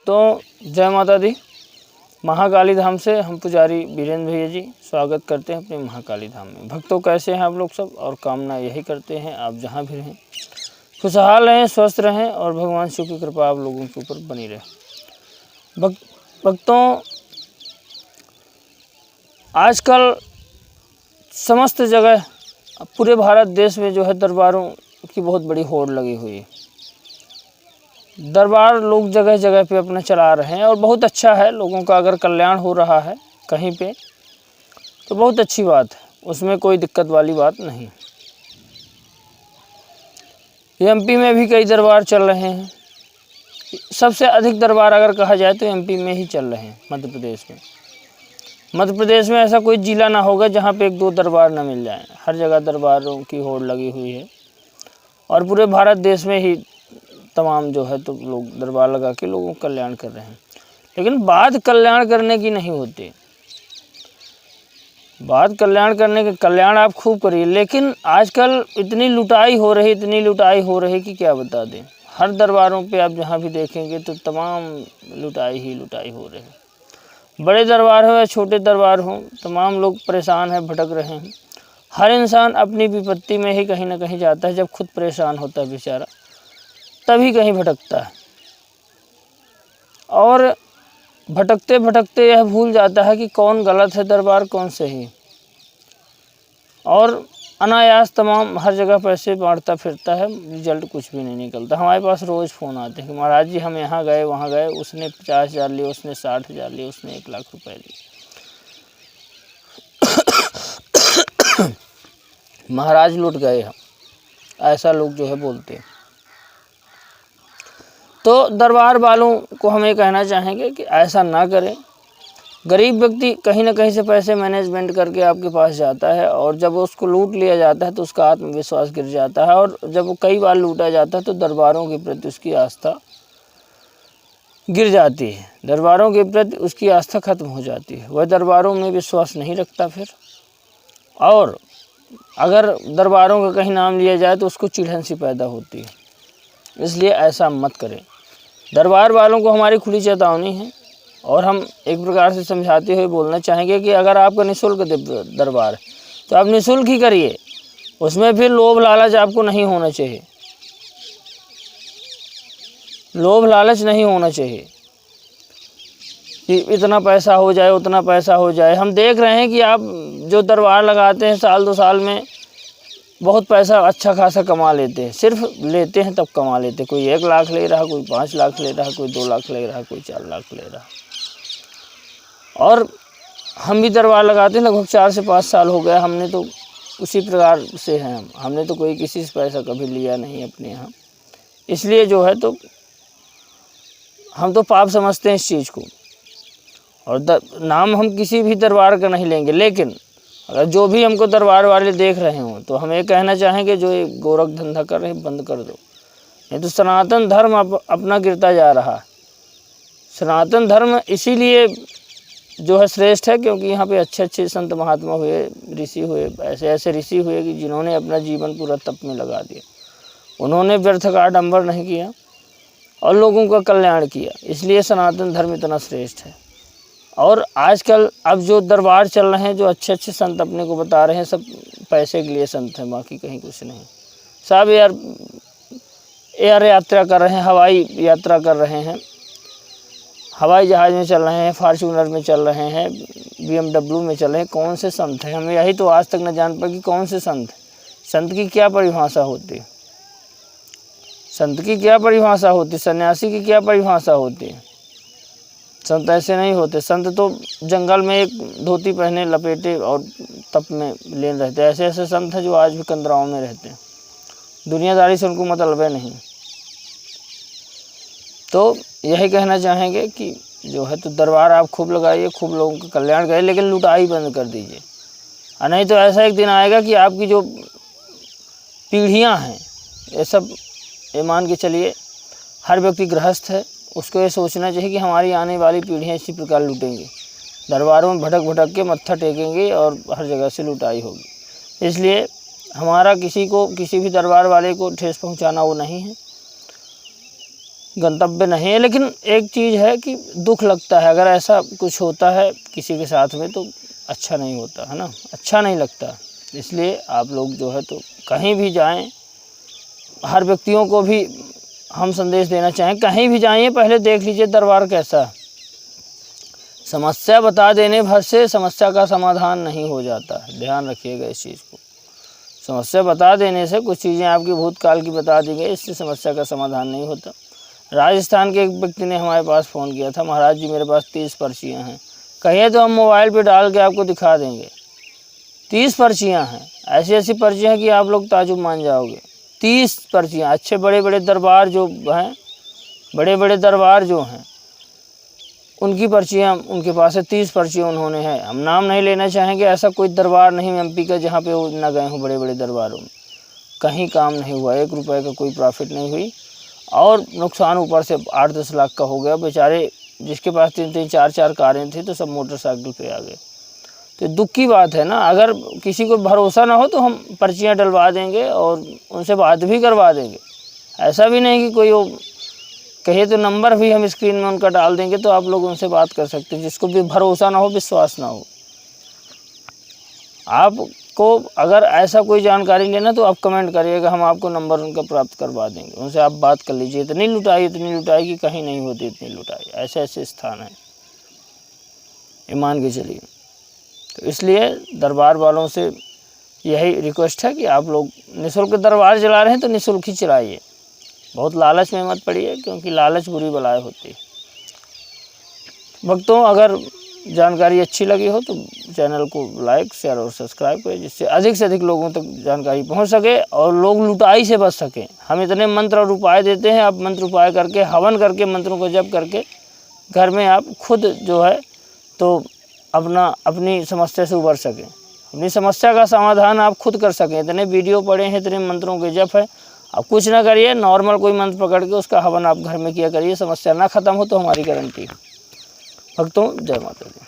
भक्तों जय माता दी। महाकाली धाम से हम पुजारी वीरेंद्र भैया जी स्वागत करते हैं अपने महाकाली धाम में। भक्तों कैसे हैं आप लोग सब, और कामना यही करते हैं आप जहां भी रहें खुशहाल रहें, स्वस्थ रहें और भगवान शिव की कृपा आप लोगों के ऊपर बनी रहे। भक्तों आजकल समस्त जगह पूरे भारत देश में जो है दरबारों की बहुत बड़ी होड़ लगी हुई है। दरबार लोग जगह जगह पे अपना चला रहे हैं और बहुत अच्छा है। लोगों का अगर कल्याण हो रहा है कहीं पे तो बहुत अच्छी बात है, उसमें कोई दिक्कत वाली बात नहीं। एमपी में भी कई दरबार चल रहे हैं। सबसे अधिक दरबार अगर कहा जाए तो एमपी में ही चल रहे हैं, मध्य प्रदेश में। मध्य प्रदेश में ऐसा कोई जिला ना होगा जहाँ पे एक दो दरबार ना मिल जाए। हर जगह दरबारों की होड़ लगी हुई है और पूरे भारत देश में ही तमाम जो है तो लोग दरबार लगा के लोगों का कल्याण कर रहे हैं। लेकिन बात कल्याण करने की नहीं होती। बात कल्याण करने के, कल्याण आप खूब करिए, लेकिन आजकल इतनी लुटाई हो रही कि क्या बता दें। हर दरबारों पे आप जहाँ भी देखेंगे तो तमाम लुटाई ही लुटाई हो रही है। बड़े दरबार हो या छोटे दरबार हो, तमाम लोग परेशान हैं, भटक रहे हैं। हर इंसान अपनी विपत्ति में ही कहीं ना कहीं जाता है। जब खुद परेशान होता है बेचारा तभी कहीं भटकता है, और भटकते भटकते यह भूल जाता है कि कौन गलत है दरबार कौन सही, और अनायास तमाम हर जगह पैसे बांटता फिरता है, रिजल्ट कुछ भी नहीं निकलता। हमारे पास रोज़ फ़ोन आते हैं कि महाराज जी हम यहाँ गए वहाँ गए, उसने 50,000 लिए, उसने 60,000 लिए, उसने 1,00,000 रुपए लिए। महाराज लुट गए हम, ऐसा लोग जो है बोलते हैं। तो दरबार वालों को हम ये कहना चाहेंगे कि ऐसा ना करें। गरीब व्यक्ति कहीं ना कहीं से पैसे मैनेजमेंट करके आपके पास जाता है, और जब उसको लूट लिया जाता है तो उसका आत्मविश्वास गिर जाता है, और जब वो कई बार लूटा जाता है तो दरबारों के प्रति उसकी आस्था गिर जाती है। दरबारों के प्रति उसकी आस्था खत्म हो जाती है, वह दरबारों में विश्वास नहीं रखता फिर। और अगर दरबारों का कहीं नाम लिया जाए तो उसको चिढ़न सी पैदा होती है। इसलिए ऐसा मत करें। दरबार वालों को हमारी खुली चेतावनी है, और हम एक प्रकार से समझाते हुए बोलना चाहेंगे कि अगर आपका निःशुल्क दरबार है तो आप निःशुल्क ही करिए। उसमें फिर लोभ लालच आपको नहीं होना चाहिए। लोभ लालच नहीं होना चाहिए कि इतना पैसा हो जाए उतना पैसा हो जाए। हम देख रहे हैं कि आप जो दरबार लगाते हैं साल 2 साल में बहुत पैसा अच्छा खासा कमा लेते हैं। सिर्फ लेते हैं तब कमा लेते हैं। कोई 1 लाख ले रहा, कोई 5 लाख ले रहा, कोई 2 लाख ले रहा, कोई 4 लाख ले रहा। और हम भी दरबार लगाते हैं, लगभग 4 से 5 साल हो गए। हमने तो उसी प्रकार से हैं। हमने तो कोई किसी से पैसा कभी लिया नहीं अपने यहाँ। इसलिए जो है तो हम तो पाप समझते हैं इस चीज़ को, और नाम हम किसी भी दरबार का नहीं लेंगे। लेकिन अगर जो भी हमको दरबार वाले देख रहे हों तो हम ये कहना चाहेंगे जो ये गोरख धंधा कर रहे हैं बंद कर दो, नहीं तो सनातन धर्म अपना गिरता जा रहा है। सनातन धर्म इसीलिए जो है श्रेष्ठ है क्योंकि यहाँ पे अच्छे अच्छे संत महात्मा हुए, ऋषि हुए, ऐसे ऐसे ऋषि हुए कि जिन्होंने अपना जीवन पूरा तप में लगा दिया। उन्होंने व्यर्थ का आडंबर नहीं किया और लोगों का कल्याण किया। इसलिए सनातन धर्म इतना श्रेष्ठ है। और आजकल अब जो दरबार चल रहे हैं, जो अच्छे अच्छे संत अपने को बता रहे हैं, सब पैसे के लिए संत हैं, बाकी कहीं कुछ नहीं। सब एयर यात्रा कर रहे हैं, हवाई यात्रा कर रहे हैं, हवाई जहाज़ में चल रहे हैं, फॉर्च्यूनर में चल रहे हैं, BMW में चल रहे हैं। कौन से संत हैं? हमें यही तो आज तक न जान पाए कि कौन से संत। संत की क्या परिभाषा होती है? संत की क्या परिभाषा होती है? सन्यासी की क्या परिभाषा होती है? संत ऐसे नहीं होते। संत तो जंगल में एक धोती पहने लपेटे और तप में लीन रहते हैं। ऐसे ऐसे संत हैं जो आज भी कंदराओं में रहते हैं। दुनियादारी से उनको मतलब नहीं। तो यही कहना चाहेंगे कि जो है तो दरबार आप खूब लगाइए, खूब लोगों का कल्याण करिए, लेकिन लुटाई बंद कर दीजिए। और नहीं तो ऐसा एक दिन आएगा कि आपकी जो पीढ़ियां हैं, ये सब ये मान के चलिए हर व्यक्ति गृहस्थ है, उसको ये सोचना चाहिए कि हमारी आने वाली पीढ़ियां इसी प्रकार लूटेंगी। दरबारों में भटक भटक के मत्था टेकेंगे और हर जगह से लुटाई होगी। इसलिए हमारा किसी भी दरबार वाले को ठेस पहुंचाना वो नहीं है। गंतव्य नहीं है। लेकिन एक चीज़ है कि दुख लगता है अगर ऐसा कुछ होता है किसी के साथ में तो अच्छा नहीं होता है ना, अच्छा नहीं लगता। इसलिए आप लोग जो है तो कहीं भी जाएं, हर व्यक्तियों को भी हम संदेश देना चाहें, कहीं भी जाइए पहले देख लीजिए दरबार कैसा है। समस्या बता देने भर से समस्या का समाधान नहीं हो जाता है, ध्यान रखिएगा इस चीज़ को। समस्या बता देने से, कुछ चीज़ें आपकी भूतकाल की बता दी गई, इससे समस्या का समाधान नहीं होता। राजस्थान के एक व्यक्ति ने हमारे पास फ़ोन किया था, महाराज जी मेरे पास 30 पर्चियाँ हैं, कहिए तो हम मोबाइल पे डाल के आपको दिखा देंगे। 30 पर्चियाँ हैं, ऐसी ऐसी पर्चियाँ कि आप लोग ताजुब मान जाओगे। 30 पर्चियाँ, अच्छे बड़े बड़े दरबार जो हैं, बड़े बड़े दरबार जो हैं उनकी पर्चियाँ उनके पास है। 30 पर्चियाँ उन्होंने हैं। हम नाम नहीं लेना चाहेंगे, ऐसा कोई दरबार नहीं एमपी का जहाँ पे वो न गए हों। बड़े बड़े दरबारों में कहीं काम नहीं हुआ, 1 रुपये का कोई प्रॉफिट नहीं हुई और नुकसान ऊपर से 8-10 लाख का हो गया। बेचारे जिसके पास 3-3 4-4 कारें थी तो सब मोटरसाइकिल पे आ गए। तो दुख की बात है ना। अगर किसी को भरोसा ना हो तो हम पर्चियाँ डलवा देंगे और उनसे बात भी करवा देंगे। ऐसा भी नहीं कि कोई वो कहे तो नंबर भी हम स्क्रीन में उनका डाल देंगे, तो आप लोग उनसे बात कर सकते हैं। जिसको भी भरोसा ना हो, विश्वास ना हो, आपको अगर ऐसा कोई जानकारी लेना तो आप कमेंट करिएगा, हम आपको नंबर उनका प्राप्त करवा देंगे। उनसे आप बात कर लीजिए। इतनी लुटाई कि कहीं नहीं होती इतनी लुटाई। ऐसे ऐसे स्थान हैं, ये मान के चलिए। तो इसलिए दरबार वालों से यही रिक्वेस्ट है कि आप लोग निःशुल्क दरबार चला रहे हैं तो निःशुल्क ही चलाइए, बहुत लालच में मत पड़िए, क्योंकि लालच बुरी बलाएँ होती है। भक्तों, अगर जानकारी अच्छी लगी हो तो चैनल को लाइक, शेयर और सब्सक्राइब करें, जिससे अधिक से अधिक लोगों तक जानकारी पहुंच सके और लोग लुटाई से बच सकें। हम इतने मंत्र और उपाय देते हैं, आप मंत्र उपाय करके, हवन करके, मंत्रों को जप करके घर में आप खुद जो है तो अपनी समस्या से उबर सकें, अपनी समस्या का समाधान आप खुद कर सकें। इतने वीडियो पड़े हैं, इतने मंत्रों के जप है। आप कुछ ना करिए, नॉर्मल कोई मंत्र पकड़ के उसका हवन आप घर में किया करिए। समस्या ना ख़त्म हो तो हमारी गारंटी। भक्तों, जय माता दी।